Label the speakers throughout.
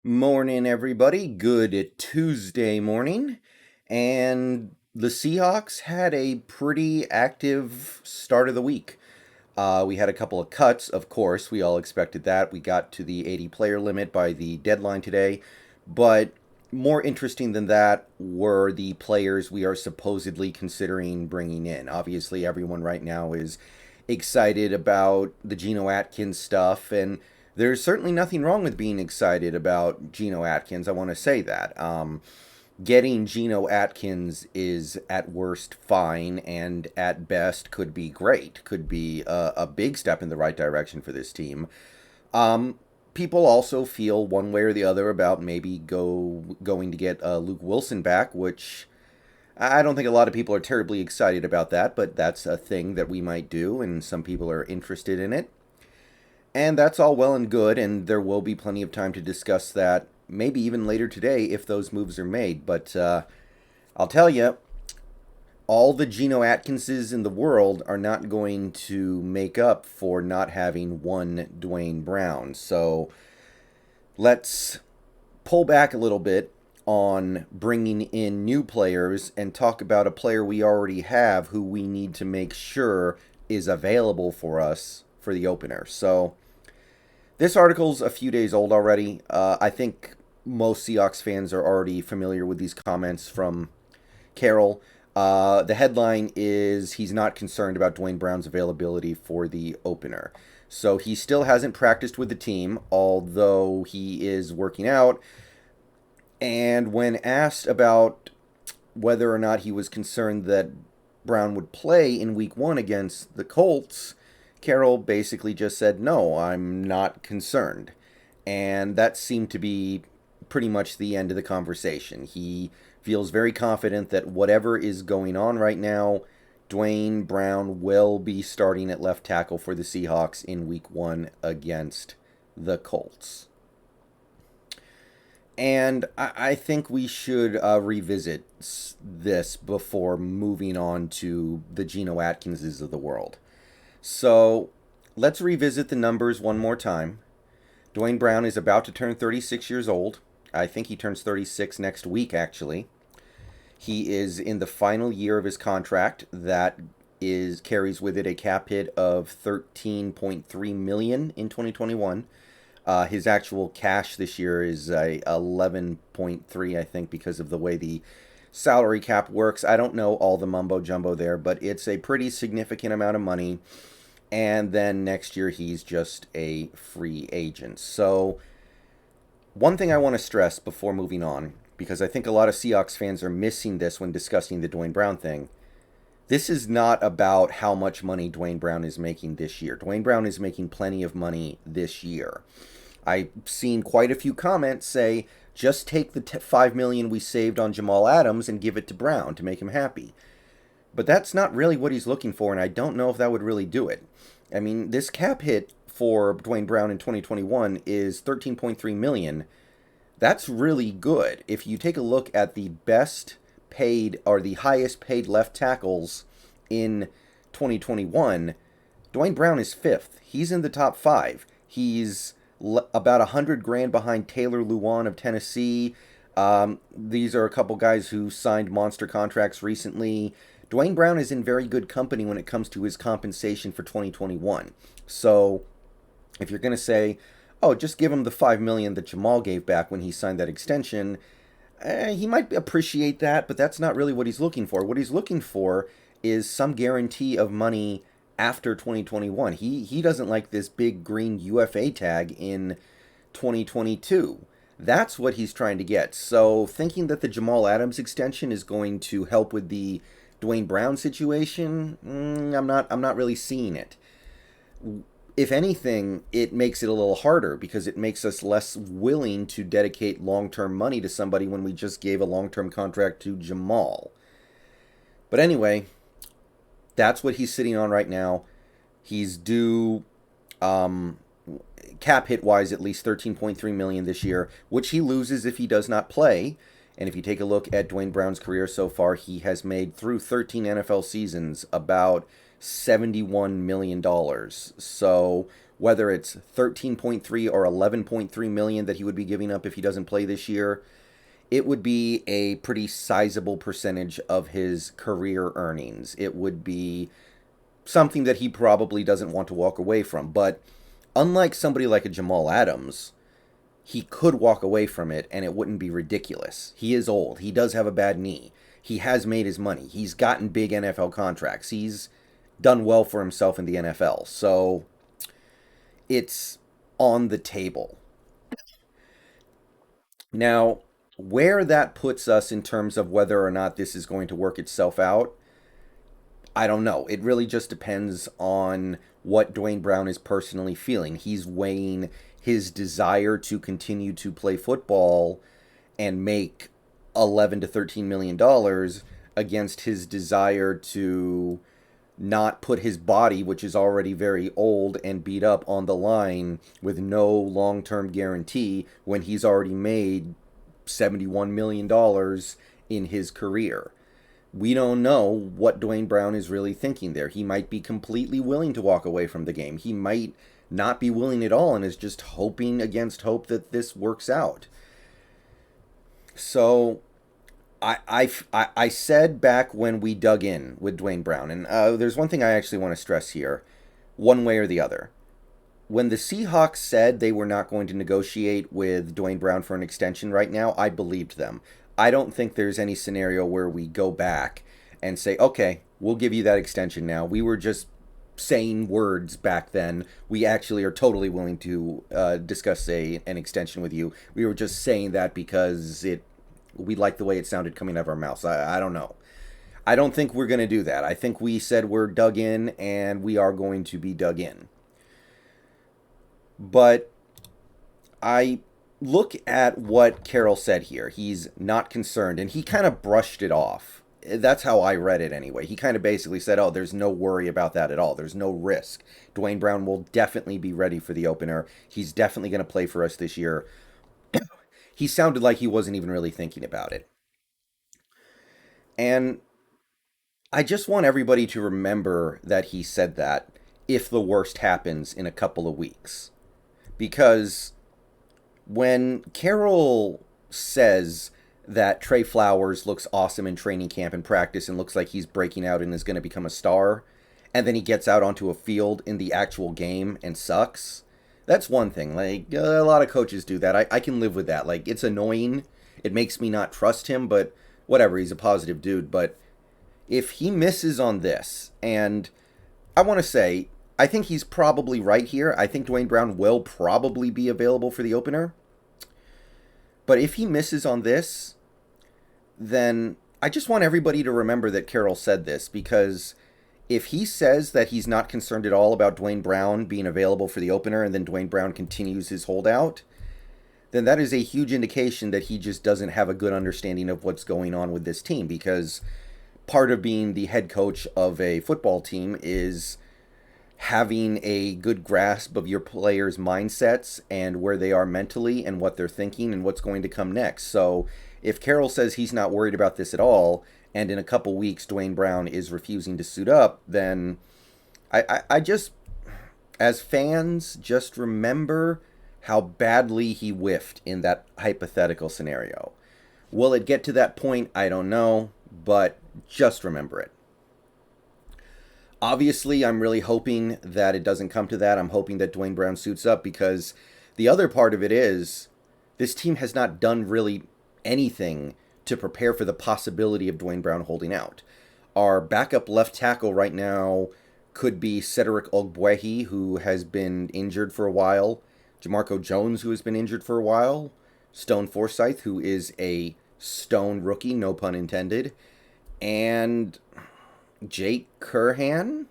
Speaker 1: Morning, everybody. Good Tuesday morning. And the Seahawks had a pretty active start of the week. We had a couple of cuts, of course. We all expected that. We got to the 80 player limit by the deadline today. But more interesting than that were the players we are supposedly considering bringing in. Obviously, everyone right now is excited about the Geno Atkins stuff, and there's certainly nothing wrong with being excited about Geno Atkins. I want to say that. Getting Geno Atkins is at worst fine, and at best could be great. Could be a big step in the right direction for this team. People also feel one way or the other about maybe going to get Luke Wilson back, which I don't think a lot of people are terribly excited about that, but that's a thing that we might do, and some people are interested in it. And that's all well and good, and there will be plenty of time to discuss that, maybe even later today if those moves are made. But I'll tell you, all the Geno Atkinses in the world are not going to make up for not having one Duane Brown. So let's pull back a little bit on bringing in new players and talk about a player we already have who we need to make sure is available for us for the opener. So this article's a few days old already. I think most Seahawks fans are already familiar with these comments from Carroll. The headline is he's not concerned about Duane Brown's availability for the opener. So he still hasn't practiced with the team, although he is working out. And when asked about whether or not he was concerned that Brown would play in week 1 against the Colts, Carroll basically just said, no, I'm not concerned. And that seemed to be pretty much the end of the conversation. He feels very confident that whatever is going on right now, Duane Brown will be starting at left tackle for the Seahawks in week 1 against the Colts. And I think we should revisit this before moving on to the Geno Atkinses of the world. So let's revisit the numbers one more time. Duane Brown is about to turn 36 years old. I think he turns 36 next week, actually. He is in the final year of his contract that carries with it a cap hit of $13.3 million in 2021. His actual cash this year is 11.3, I think, because of the way the salary cap works. I don't know all the mumbo jumbo there, but it's a pretty significant amount of money. And then next year he's just a free agent. So one thing I want to stress before moving on, because I think a lot of Seahawks fans are missing this when discussing the Duane Brown thing. This is not about how much money Duane Brown is making this year. Duane Brown is making plenty of money this year. I've seen quite a few comments say, just take the $5 million we saved on Jamal Adams and give it to Brown to make him happy. But that's not really what he's looking for, and I don't know if that would really do it. I mean, this cap hit for Duane Brown in 2021 is $13.3 million. That's really good. If you take a look at the best paid or the highest paid left tackles in 2021, Duane Brown is 5th. He's in the top 5. He's about $100,000 behind Taylor Lewan of Tennessee. These are a couple guys who signed monster contracts recently. Duane Brown is in very good company when it comes to his compensation for 2021. So if you're going to say, oh, just give him the $5 million that Jamal gave back when he signed that extension, he might appreciate that, but that's not really what he's looking for. What he's looking for is some guarantee of money after 2021. He doesn't like this big green UFA tag in 2022. That's what he's trying to get. So thinking that the Jamal Adams extension is going to help with the Duane Brown situation, I'm not really seeing it. If anything, it makes it a little harder because it makes us less willing to dedicate long-term money to somebody when we just gave a long-term contract to Jamal. But anyway, that's what he's sitting on right now. He's due cap hit wise at least $13.3 million this year, which he loses if he does not play. And if you take a look at Duane Brown's career so far, he has made through 13 NFL seasons about $71 million. So whether it's 13.3 or 11.3 million that he would be giving up if he doesn't play this year, it would be a pretty sizable percentage of his career earnings. It would be something that he probably doesn't want to walk away from. But unlike somebody like a Jamal Adams, he could walk away from it and it wouldn't be ridiculous. He is old. He does have a bad knee. He has made his money. He's gotten big NFL contracts. He's done well for himself in the NFL. So it's on the table. Now, where that puts us in terms of whether or not this is going to work itself out, I don't know. It really just depends on what Duane Brown is personally feeling. He's weighing his desire to continue to play football and make 11 to 13 million dollars against his desire to not put his body, which is already very old and beat up, on the line with no long-term guarantee when he's already made $71 million dollars in his career. We don't know what Duane Brown is really thinking there. He might be completely willing to walk away from the game. He might not be willing at all and is just hoping against hope that this works out. So I said back when we dug in with Duane Brown, and there's one thing I actually want to stress here, one way or the other. When the Seahawks said they were not going to negotiate with Duane Brown for an extension right now, I believed them. I don't think there's any scenario where we go back and say, okay, we'll give you that extension now. We were just saying words back then. We actually are totally willing to discuss an extension with you. We were just saying that because we like the way it sounded coming out of our mouths. I don't know. I don't think we're going to do that. I think we said we're dug in and we are going to be dug in. But I look at what Carroll said here. He's not concerned, and he kind of brushed it off. That's how I read it anyway. He kind of basically said, oh, there's no worry about that at all. There's no risk. Duane Brown will definitely be ready for the opener. He's definitely going to play for us this year. He sounded like he wasn't even really thinking about it. And I just want everybody to remember that he said that if the worst happens in a couple of weeks. Because when Carroll says that Trey Flowers looks awesome in training camp and practice and looks like he's breaking out and is going to become a star, and then he gets out onto a field in the actual game and sucks, that's one thing. Like, a lot of coaches do that. I can live with that. Like, it's annoying. It makes me not trust him, but whatever. He's a positive dude. But if he misses on this, and I want to say, I think he's probably right here. I think Duane Brown will probably be available for the opener. But if he misses on this, then I just want everybody to remember that Carroll said this, because if he says that he's not concerned at all about Duane Brown being available for the opener and then Duane Brown continues his holdout, then that is a huge indication that he just doesn't have a good understanding of what's going on with this team, because part of being the head coach of a football team is having a good grasp of your players' mindsets and where they are mentally and what they're thinking and what's going to come next. So if Carroll says he's not worried about this at all, and in a couple weeks Duane Brown is refusing to suit up, then I just, as fans, just remember how badly he whiffed in that hypothetical scenario. Will it get to that point? I don't know, but just remember it. Obviously, I'm really hoping that it doesn't come to that. I'm hoping that Duane Brown suits up, because the other part of it is this team has not done really anything to prepare for the possibility of Duane Brown holding out. Our backup left tackle right now could be Cedric Ogbuehi, who has been injured for a while, Jamarco Jones, who has been injured for a while, Stone Forsythe, who is a stone rookie, no pun intended, and Jake Curhan.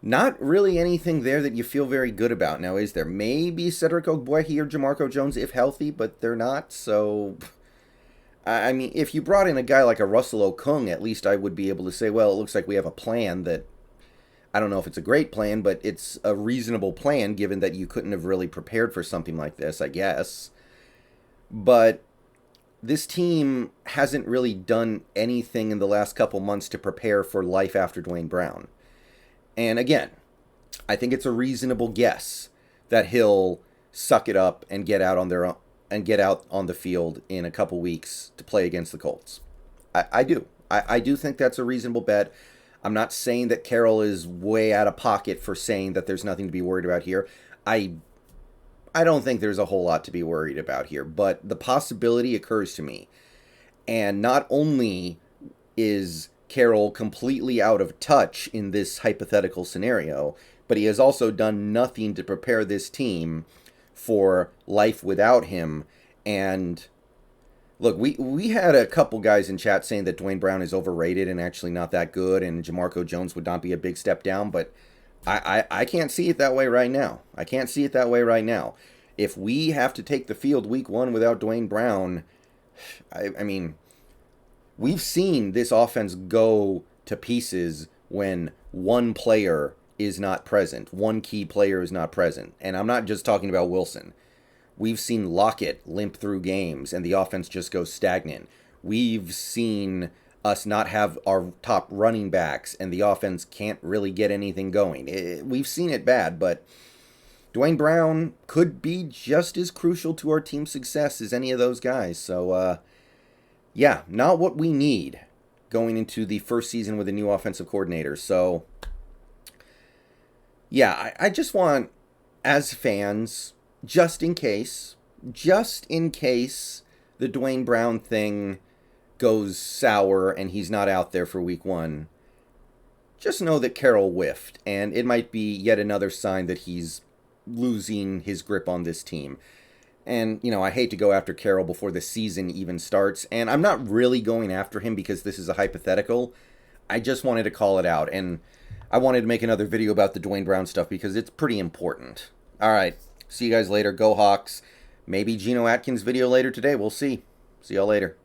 Speaker 1: Not really anything there that you feel very good about now, is there? Maybe Cedric Ogbuehi or Jamarco Jones if healthy, but they're not, so I mean, if you brought in a guy like a Russell Okung, at least I would be able to say, well, it looks like we have a plan that, I don't know if it's a great plan, but it's a reasonable plan given that you couldn't have really prepared for something like this, I guess. But this team hasn't really done anything in the last couple months to prepare for life after Duane Brown. And again, I think it's a reasonable guess that he'll suck it up and get out on their own, and get out on the field in a couple weeks to play against the Colts. I do. I do think that's a reasonable bet. I'm not saying that Carroll is way out of pocket for saying that there's nothing to be worried about here. I don't think there's a whole lot to be worried about here, but the possibility occurs to me. And not only is Carroll completely out of touch in this hypothetical scenario, but he has also done nothing to prepare this team for life without him. And look, we had a couple guys in chat saying that Duane Brown is overrated and actually not that good, and Jamarco Jones would not be a big step down, but I can't see it that way right now. I can't see it that way right now. If we have to take the field week 1 without Duane Brown, I mean, we've seen this offense go to pieces when one player is not present. One key player is not present. And I'm not just talking about Wilson. We've seen Lockett limp through games and the offense just goes stagnant. We've seen us not have our top running backs and the offense can't really get anything going. We've seen it bad, but Duane Brown could be just as crucial to our team's success as any of those guys. So, yeah, not what we need going into the first season with a new offensive coordinator. So, yeah, I just want, as fans, just in case the Duane Brown thing goes sour and he's not out there for week 1, just know that Carroll whiffed, and it might be yet another sign that he's losing his grip on this team. And, you know, I hate to go after Carroll before the season even starts, and I'm not really going after him because this is a hypothetical. I just wanted to call it out, and I wanted to make another video about the Duane Brown stuff because it's pretty important. All right, see you guys later. Go Hawks. Maybe Geno Atkins video later today. We'll see. See y'all later.